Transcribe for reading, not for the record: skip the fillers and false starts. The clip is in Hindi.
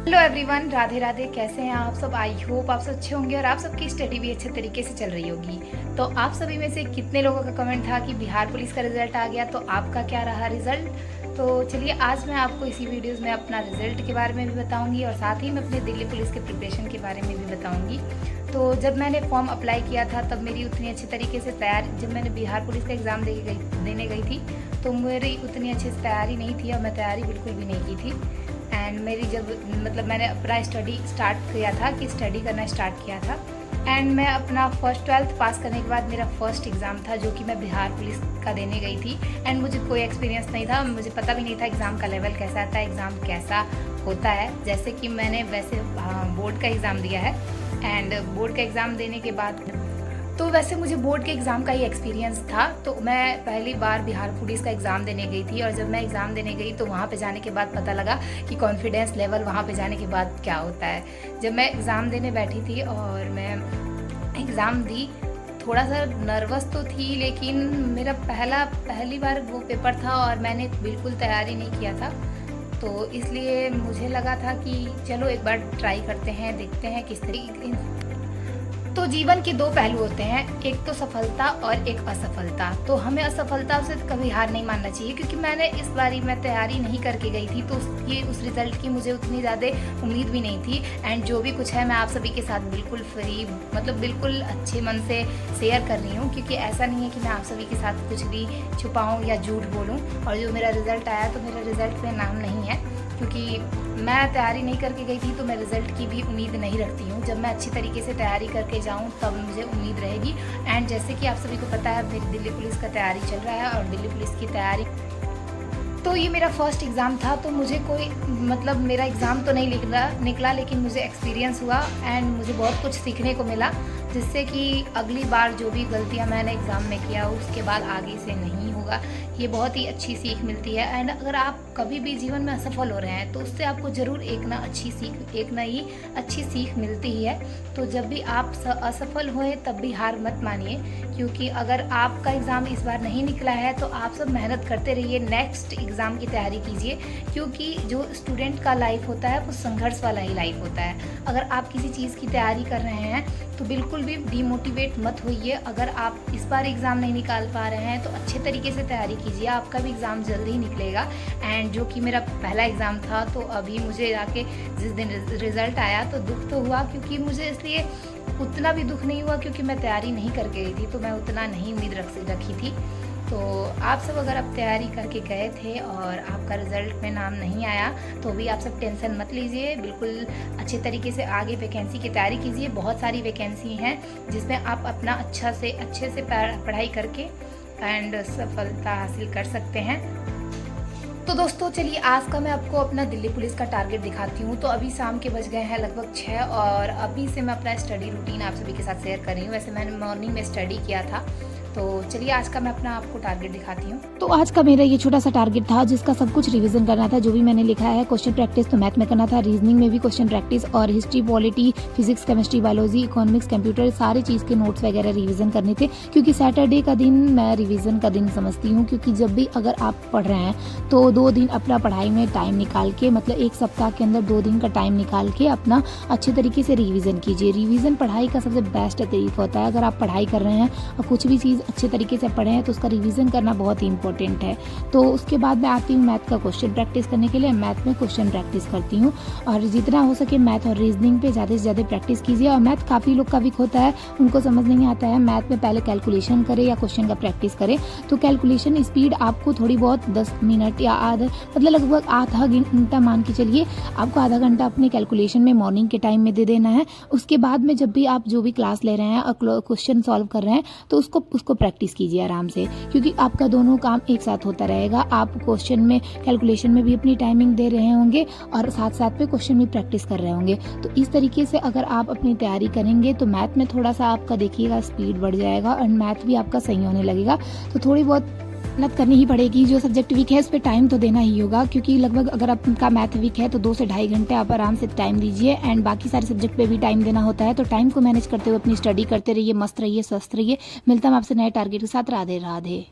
Hello everyone, Radhe Radhe. कैसे हैं आप सब? आई होप आप सब अच्छे होंगे और आप सबकी स्टडी भी अच्छे तरीके से चल रही होगी। तो आप सभी में से कितने लोगों का कमेंट था कि बिहार पुलिस का रिजल्ट आ गया, तो आपका क्या रहा रिजल्ट? तो चलिए आज मैं आपको इसी वीडियोस में अपना रिजल्ट के बारे में भी बताऊंगी और साथ ही मैं अपने दिल्ली पुलिस के प्रिपरेशन के बारे में भी बताऊंगी। तो जब मैंने फॉर्म अप्लाई किया था तब मेरी उतनी अच्छी तरीके से तैयारी, जब मैंने बिहार पुलिस का एग्ज़ाम देने गई थी तो मेरी उतनी अच्छी से तैयारी नहीं थी और मैं तैयारी बिल्कुल भी नहीं की थी। एंड मेरी जब मैंने अपना स्टडी स्टार्ट किया था कि स्टडी करना स्टार्ट किया था। एंड मैं अपना फर्स्ट 12th पास करने के बाद मेरा फर्स्ट एग्ज़ाम था जो कि मैं बिहार पुलिस का देने गई थी। एंड मुझे कोई एक्सपीरियंस नहीं था, मुझे पता भी नहीं था एग्ज़ाम का लेवल कैसा था, एग्ज़ाम कैसा होता है। जैसे कि मैंने वैसे बोर्ड का एग्ज़ाम दिया है एंड बोर्ड का एग्ज़ाम देने के बाद तो वैसे मुझे बोर्ड के एग्ज़ाम का ही एक्सपीरियंस था। तो मैं पहली बार बिहार पुलिस का एग्ज़ाम देने गई थी और जब मैं एग्ज़ाम देने गई तो वहाँ पे जाने के बाद पता लगा कि कॉन्फिडेंस लेवल वहाँ पे जाने के बाद क्या होता है। जब मैं एग्ज़ाम देने बैठी थी और मैं एग्ज़ाम दी, थोड़ा सा नर्वस तो थी, लेकिन मेरा पहली बार वो पेपर था और मैंने बिल्कुल तैयारी नहीं किया था। तो इसलिए मुझे लगा था कि चलो एक बार ट्राई करते हैं, देखते हैं किस तरीके। तो जीवन के दो पहलू होते हैं, एक तो सफलता और एक असफलता। तो हमें असफलता से कभी हार नहीं मानना चाहिए, क्योंकि मैंने इस बारी मैं तैयारी नहीं करके गई थी तो उस रिज़ल्ट की मुझे उतनी ज़्यादा उम्मीद भी नहीं थी। एंड जो भी कुछ है मैं आप सभी के साथ बिल्कुल फ्री, बिल्कुल अच्छे मन से शेयर कर रही हूँ, क्योंकि ऐसा नहीं है कि मैं आप सभी के साथ कुछ भी छुपाऊँ या झूठ बोलूँ। और जो मेरा रिज़ल्ट आया तो मेरा रिज़ल्ट में नाम नहीं है, क्योंकि मैं तैयारी नहीं करके गई थी तो मैं रिज़ल्ट की भी उम्मीद नहीं रखती हूँ। जब मैं अच्छी तरीके से तैयारी करके जाऊँ तब मुझे उम्मीद रहेगी। एंड जैसे कि आप सभी को पता है मेरी दिल्ली पुलिस का तैयारी चल रहा है और दिल्ली पुलिस की तैयारी, तो ये मेरा फर्स्ट एग्ज़ाम था। तो मुझे कोई मेरा एग्ज़ाम तो नहीं निकला, लेकिन मुझे एक्सपीरियंस हुआ एंड मुझे बहुत कुछ सीखने को मिला, जिससे कि अगली बार जो भी गलतियां मैंने एग्ज़ाम में किया उसके बाद आगे से नहीं होगा। ये बहुत ही अच्छी सीख मिलती है। एंड अगर आप कभी भी जीवन में असफल हो रहे हैं तो उससे आपको ज़रूर एक ना अच्छी सीख मिलती ही है। तो जब भी आप असफल हुए तब भी हार मत मानिए, क्योंकि अगर आपका एग्ज़ाम इस बार नहीं निकला है तो आप सब मेहनत करते रहिए, नेक्स्ट एग्ज़ाम की तैयारी कीजिए, क्योंकि जो स्टूडेंट का लाइफ होता है वो संघर्ष वाला ही लाइफ होता है। अगर आप किसी चीज़ की तैयारी कर रहे हैं तो बिल्कुल भी डीमोटिवेट मत होइए। अगर आप इस बार एग्ज़ाम नहीं निकाल पा रहे हैं तो अच्छे तरीके से तैयारी कीजिए, आपका भी एग्ज़ाम जल्दी ही निकलेगा। एंड जो कि मेरा पहला एग्ज़ाम था, तो अभी मुझे आके जिस दिन रिज़ल्ट आया तो दुख तो हुआ, क्योंकि मुझे इसलिए उतना भी दुख नहीं हुआ क्योंकि मैं तैयारी नहीं करके गई थी, तो मैं उतना नहीं उम्मीद रखी थी। तो आप सब अगर आप तैयारी करके गए थे और आपका रिज़ल्ट में नाम नहीं आया तो भी आप सब टेंशन मत लीजिए, बिल्कुल अच्छे तरीके से आगे वैकेंसी की तैयारी कीजिए। बहुत सारी वैकेंसी हैं जिसमें आप अपना अच्छे से पढ़ाई करके एंड सफलता हासिल कर सकते हैं। तो दोस्तों चलिए आज का मैं आपको अपना दिल्ली पुलिस का टारगेट दिखाती हूँ। तो अभी शाम के बज गए हैं लगभग 6 और अभी से मैं अपना स्टडी रूटीन आप सभी के साथ शेयर कर रही हूँ। वैसे मैंने मॉर्निंग में स्टडी किया था। तो चलिए आज का मैं अपना आपको टारगेट दिखाती हूँ। तो आज का मेरा ये छोटा सा टारगेट था जिसका सब कुछ रिवीजन करना था। जो भी मैंने लिखा है, क्वेश्चन प्रैक्टिस तो मैथ में करना था, रीजनिंग में भी क्वेश्चन प्रैक्टिस, और history, polity, physics, chemistry, biology, economics, computer, सारी चीज़ के नोट्स वगैरह रिवीजन करने थे। क्योंकि सैटरडे का दिन मैं रिवीजन का दिन समझती हूँ, क्योंकि जब भी अगर आप पढ़ रहे हैं तो 2 दिन अपना पढ़ाई में टाइम निकाल के, एक सप्ताह के अंदर 2 दिन का टाइम निकाल के अपना अच्छे तरीके से रिवीजन कीजिए। रिवीजन पढ़ाई का सबसे बेस्ट तरीका होता है। अगर आप पढ़ाई कर रहे हैं और कुछ भी चीज़ अच्छे तरीके से पढ़े हैं तो उसका रिवीजन करना बहुत ही इंपॉर्टेंट है। तो उसके बाद मैं आती हूँ मैथ का क्वेश्चन प्रैक्टिस करने के लिए। मैथ में क्वेश्चन प्रैक्टिस करती हूँ और जितना हो सके मैथ और रीजनिंग पे ज़्यादा से ज़्यादा प्रैक्टिस कीजिए। और मैथ काफ़ी लोग का वीक होता है, उनको समझ नहीं आता है मैथ में पहले कैलकुलेशन करें या क्वेश्चन का प्रैक्टिस करें। तो कैलकुलेशन स्पीड आपको थोड़ी बहुत 10 मिनट या लगभग आधा घंटा मान के चलिए, आपको आधा घंटा अपने कैलकुलेशन में मॉर्निंग के टाइम में दे देना है। उसके बाद में जब भी आप जो भी क्लास ले रहे हैं और क्वेश्चन सॉल्व कर रहे हैं तो उसको प्रैक्टिस कीजिए आराम से, क्योंकि आपका दोनों काम एक साथ होता रहेगा। आप क्वेश्चन में कैलकुलेशन में भी अपनी टाइमिंग दे रहे होंगे और साथ साथ में क्वेश्चन में प्रैक्टिस कर रहे होंगे। तो इस तरीके से अगर आप अपनी तैयारी करेंगे तो मैथ में थोड़ा सा आपका देखिएगा स्पीड बढ़ जाएगा और मैथ भी आपका सही होने लगेगा। तो थोड़ी बहुत मेहनत करनी ही पड़ेगी। जो सब्जेक्ट वीक है उस पर टाइम तो देना ही होगा, क्योंकि लगभग अगर आपका मैथ वीक है तो 2 से ढाई घंटे आप आराम से टाइम दीजिए। एंड बाकी सारे सब्जेक्ट पे भी टाइम देना होता है। तो टाइम को मैनेज करते हुए अपनी स्टडी करते रहिए, मस्त रहिए, स्वस्थ रहिए। मिलता हूं आपसे नए टारगेट के साथ। राधे राधे।